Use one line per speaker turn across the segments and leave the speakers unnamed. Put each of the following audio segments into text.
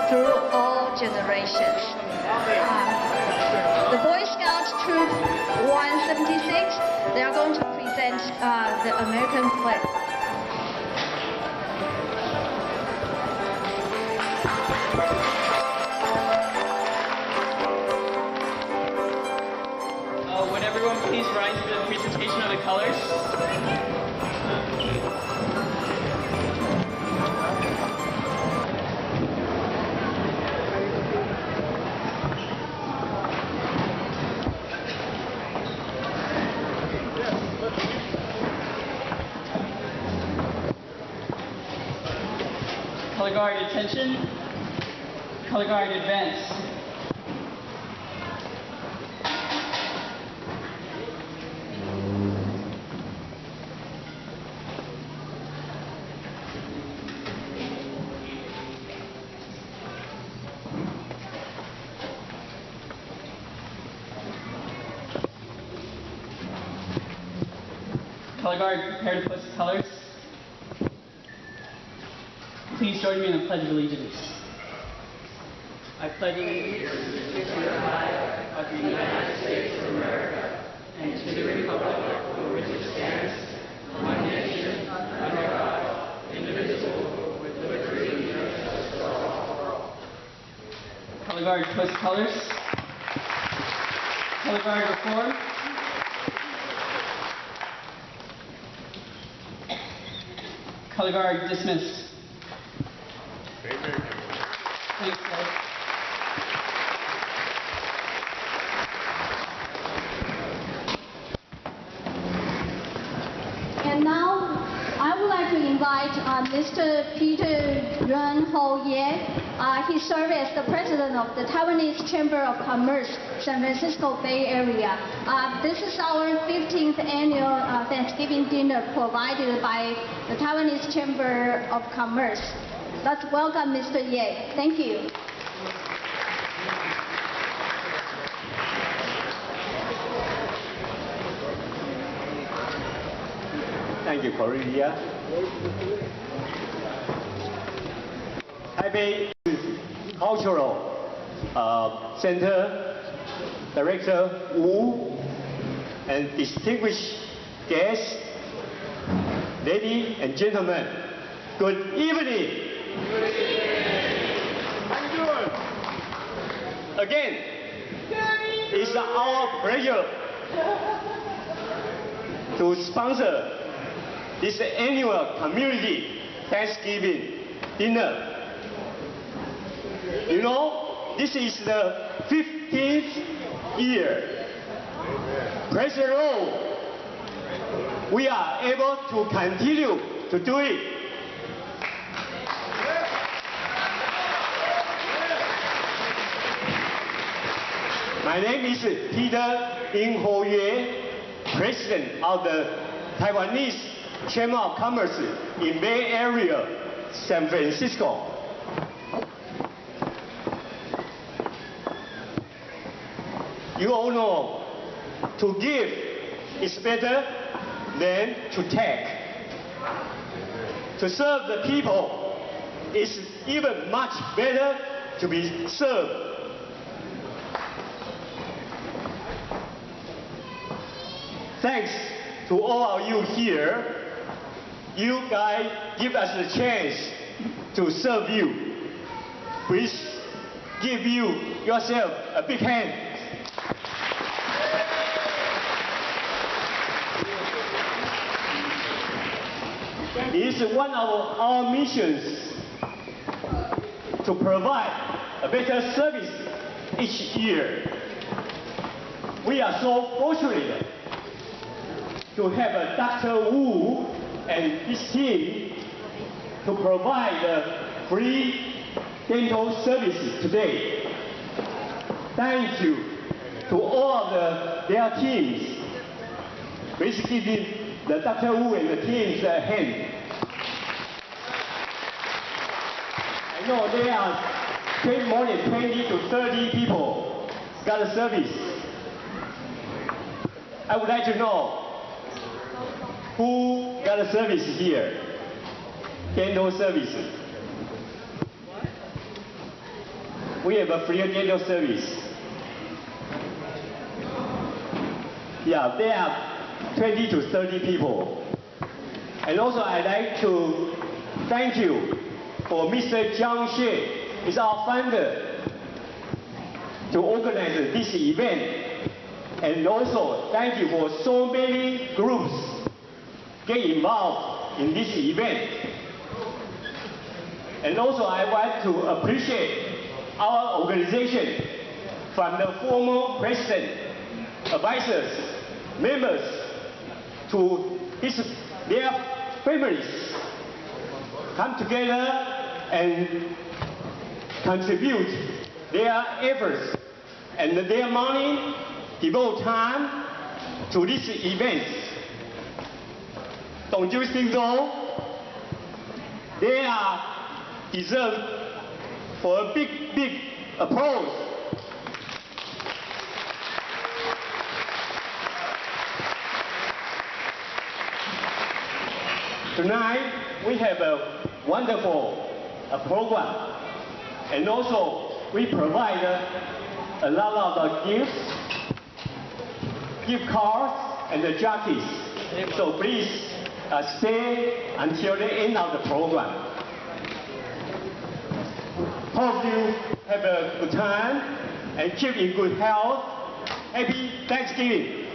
Through all generations. The Boy Scout Troop 176, they are going to present the American flag.
Would everyone please rise for the presentation of the colors? Color guard attention. Color guard advance. Color guard, prepare to post colors. Please join me in the Pledge of Allegiance. I pledge allegiance to the flag of the United States of America and to the republic for which it stands, one nation, under God, indivisible, with liberty and justice for all. Color guard, post colors. Color guard, reform. Color guard, dismiss. Thanks, guys.
And now, I would like to invite Mr. Peter Ren Ho Ye. He served as the president of the Taiwanese Chamber of Commerce, San Francisco Bay Area. This is our 15th annual Thanksgiving dinner provided by the Taiwanese Chamber of Commerce. Let's welcome Mr. Ye. Thank you.
Thank you, Cornelia. Taipei Cultural Center Director Wu and distinguished guests, ladies and gentlemen, good evening. Again, it's our pleasure to sponsor this annual community Thanksgiving dinner. You know, this is the 15th year. Praise the Lord. We are able to continue to do it. My name is Peter Ing Ho Yue, President of the Taiwanese Chamber of Commerce in Bay Area, San Francisco. You all know, to give is better than to take. To serve the people is even much better to be served. Thanks to all of you here. You guys give us the chance to serve you. Please give you yourself a big hand. It is one of our missions to provide a better service each year. We are so fortunate to have Dr. Wu and his team to provide free dental services today. Thank you to all of their teams. Please give the Dr. Wu and the teams a hand. I know they are more than 20 to 30 people got a service. I would like to know who got a service here? Dental services. We have a free dental service. Yeah, there are 20 to 30 people. And also I'd like to thank you for Mr. Jiang Xie, is our founder, to organize this event. And also thank you for so many groups get involved in this event. And also I want to appreciate our organization, from the former president, advisors, members, to their families, come together and contribute their efforts and their money, devote time to this event. Don't you think so? They are deserved for a big applause. Tonight we have a wonderful program, and also we provide a lot of gifts, gift cards, and the jockeys. So please stay until the end of the program. Hope you have a good time and keep in good health. Happy Thanksgiving.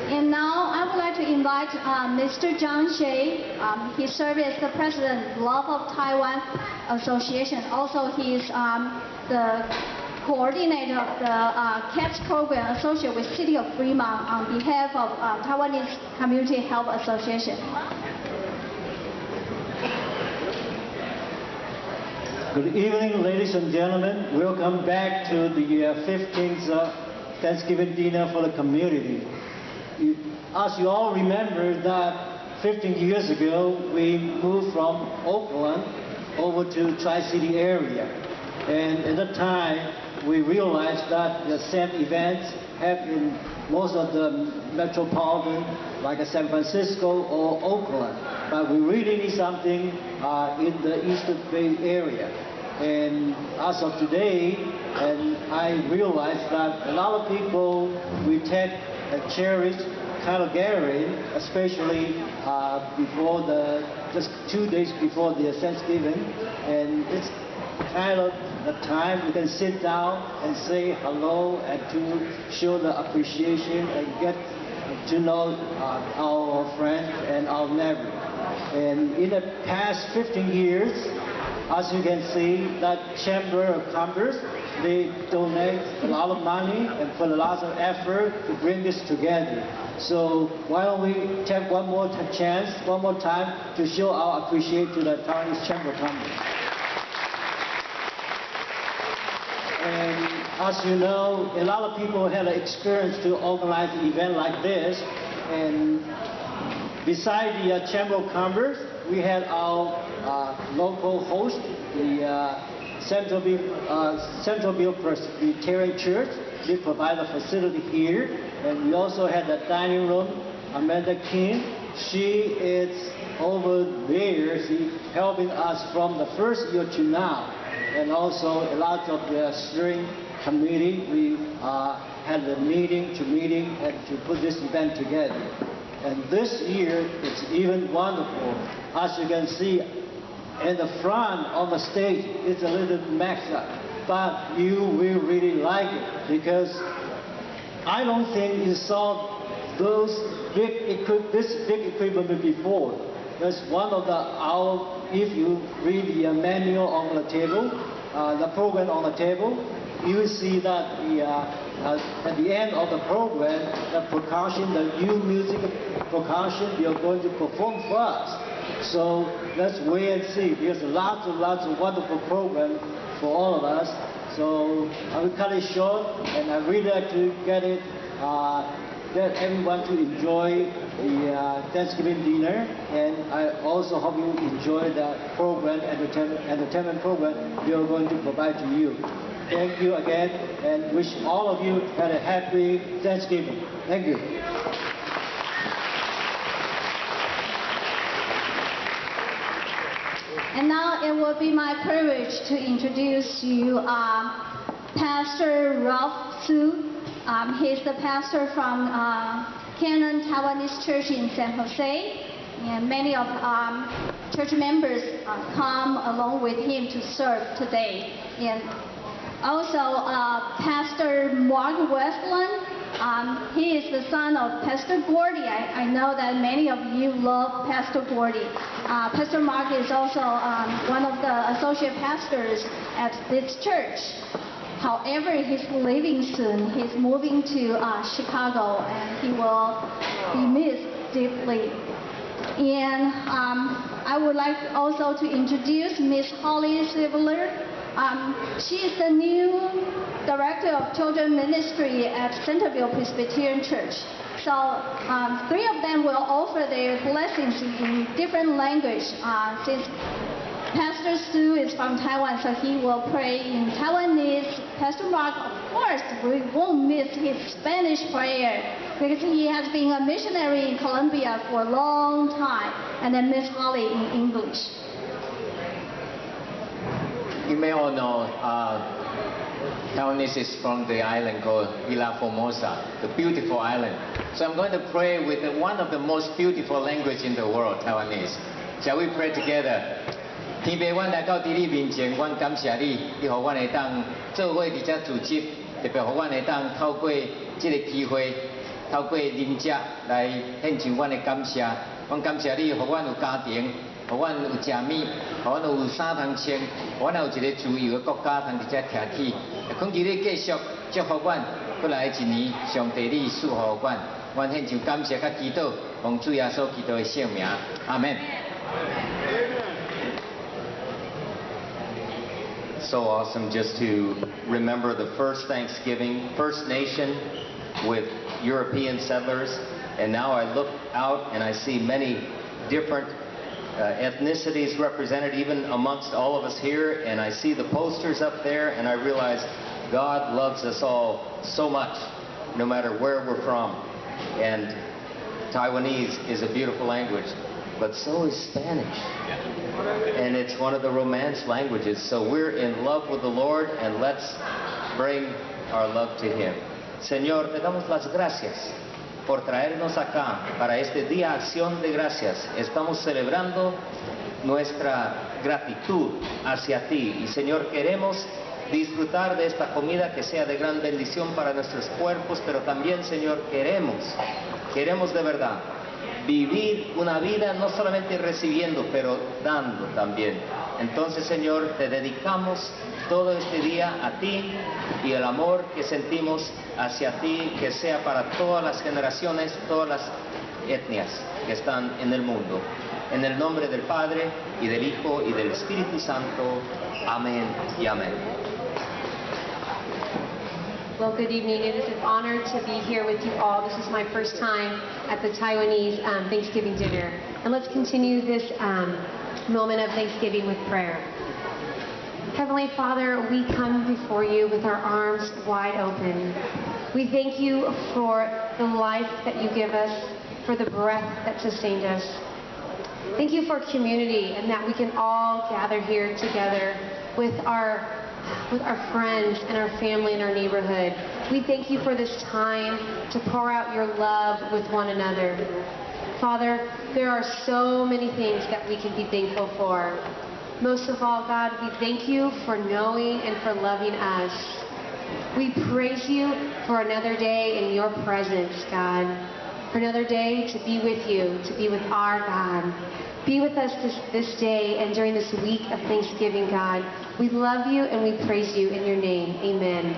And now I would like to invite Mr. Jiang Xie. He serves as the president, Love of Taiwan Association. Also, he is the coordinator of the CAPS program associated with City of Fremont on behalf of Taiwanese Community Health Association.
Good evening, ladies and gentlemen. Welcome back to the 15th Thanksgiving dinner for the community. As you all remember that 15 years ago, we moved from Oakland over to Tri-City area. And at that time, we realized that the same events have in most of the metropolitan, like San Francisco or Oakland. But we really need something in the Eastern Bay Area. And as of today, and I realized that a lot of people, we take and cherish cattle gathering, especially before just 2 days before the Thanksgiving. And it's kind of the time we can sit down and say hello and to show the appreciation and get to know our friends and our neighbors. And in the past 15 years, as you can see, that Chamber of Commerce, they donate a lot of money and put a lot of effort to bring this together. So why don't we take one more time to show our appreciation to the Taiwanese Chamber of Commerce. And as you know, a lot of people had an experience to organize an event like this. And beside the Chamber of Commerce, we had our local host, the Centerville Presbyterian Church. They provide a facility here. And we also had the dining room, Amanda King. She is over there, she's helping us from the first year to now. And also a lot of the steering committee, we had a meeting and to put this event together. And this year, it's even wonderful. As you can see, in the front of the stage, it's a little messed up. But you will really like it, because I don't think you saw this big equipment before. That's one of if you read the manual on the table, the program on the table, you will see that at the end of the program, the percussion, the new music percussion, they are going to perform for us. So let's wait and see. There's lots of wonderful programs for all of us. So I will cut it short, and I really like to get everyone to enjoy the Thanksgiving dinner, and I also hope you enjoy the program, entertainment program we are going to provide to you. Thank you again, and wish all of you had a happy Thanksgiving. Thank you.
And now it will be my privilege to introduce you Pastor Ralph Su. He's the pastor from Canaan Taiwanese Church in San Jose. And many of church members come along with him to serve today. And also Pastor Mark Westland. He is the son of Pastor Gordy. I know that many of you love Pastor Gordy. Pastor Mark is also one of the associate pastors at this church. However, he's leaving soon. He's moving to Chicago, and he will be missed deeply. And I would like also to introduce Miss Holly Sivler. She is the new Director of Children Ministry at Centerville Presbyterian Church. So three of them will offer their blessings in different language. Since Pastor Stu is from Taiwan, so he will pray in Taiwanese. Pastor Mark, of course, we won't miss his Spanish prayer because he has been a missionary in Colombia for a long time. And then Miss Holly in English.
You may all know Taiwanese is from the island called Villa Formosa, the beautiful island. So I'm going to pray with one of the most beautiful language in the world, Taiwanese. Shall we pray together? 天父，阮来到伫你面前，阮感谢你，你互阮会当做伙伫遮组织，特别互阮会当透过这个机会，透过啉食来献上阮的感谢。阮感谢你，互阮有家庭，互阮有食米，互阮有衫通穿，互阮有一个自由的国家通伫遮徛起。恳求你继续祝福阮，过来一年，上帝你赐福阮，阮献上感谢甲祈祷，奉主耶稣基督的圣名，阿门。
So awesome just to remember the first Thanksgiving, first nation with European settlers, and now I look out and I see many different ethnicities represented even amongst all of us here, and I see the posters up there and I realize God loves us all so much, no matter where we're from. And Taiwanese is a beautiful language, but so is Spanish. And it's one of the Romance languages. So we're in love with the Lord, and let's bring our love to Him. Señor, te damos las gracias por traernos acá para este Día Acción de Gracias. Estamos celebrando nuestra gratitud hacia ti. Y Señor, queremos disfrutar de esta comida que sea de gran bendición para nuestros cuerpos, pero también, Señor, queremos de verdad vivir una vida no solamente recibiendo, pero dando también. Entonces, Señor, te dedicamos todo este día a ti, y el amor que sentimos hacia ti, que sea para todas las generaciones, todas las etnias que están en el mundo. En el nombre del Padre, y del Hijo, y del Espíritu Santo. Amén y amén.
Well, good evening. It is an honor to be here with you all. This is my first time at the Taiwanese Thanksgiving dinner. And let's continue this moment of Thanksgiving with prayer. Heavenly Father, we come before you with our arms wide open. We thank you for the life that you give us, for the breath that sustained us. Thank you for community, and that we can all gather here together with our friends and our family and our neighborhood. We thank you for this time to pour out your love with one another. Father, there are so many things that we can be thankful for. Most of all, God, we thank you for knowing and for loving us. We praise you for another day in your presence, God. For another day to be with you, to be with our God. Be with us this day and during this week of Thanksgiving, God. We love you and we praise you in your name. Amen.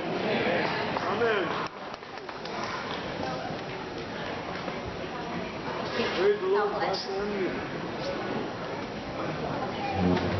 Amen. Praise the Lord.